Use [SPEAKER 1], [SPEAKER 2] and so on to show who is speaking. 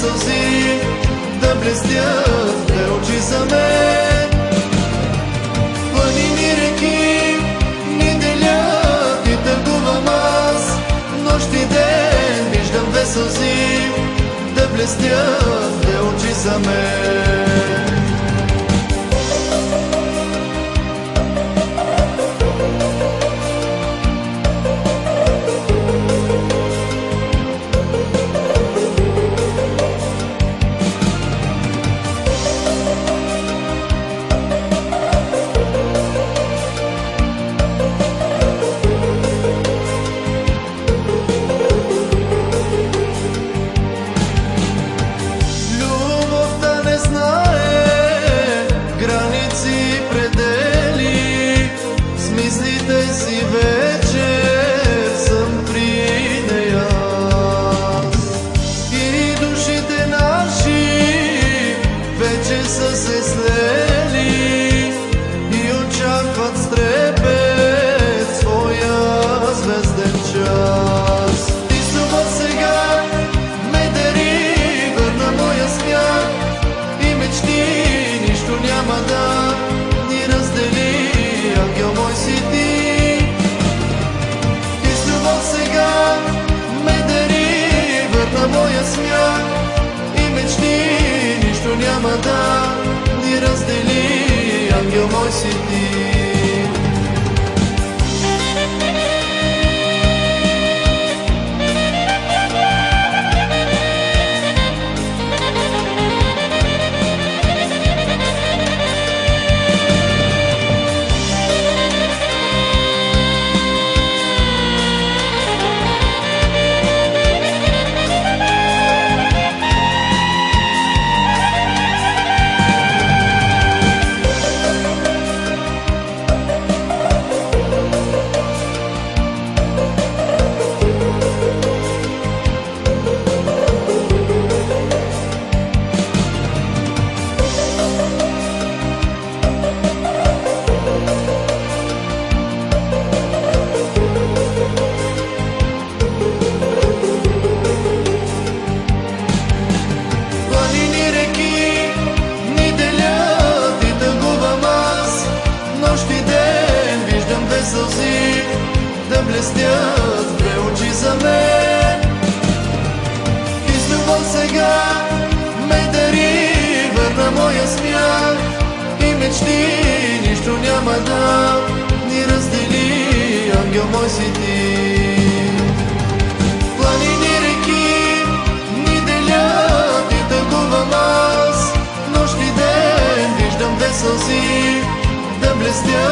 [SPEAKER 1] сълзи да блестят две очи за мен. Планини, реки ни делят и търгувам аз. Нощ и ден виждам две сълзи да блестят две очи за мен. Са се слели и очакват с трепет своя звезден час. Ти събота сега ме дари, върна моя смях и мечти, нищо няма да ни раздели, ангел мой си ти. Ти събота сега ме дари, върна моя смях и мечти, нищо няма да ни раздели, ангел мой си ти. Сълзи да блестят две очи за мен. И с любов сега ме дари, върна моя смях и мечти, нищо няма да ни раздели, ангел мой си ти. Планини, реки ни делят и тъгувам аз. Нощ и ден виждам две сълзи да блестят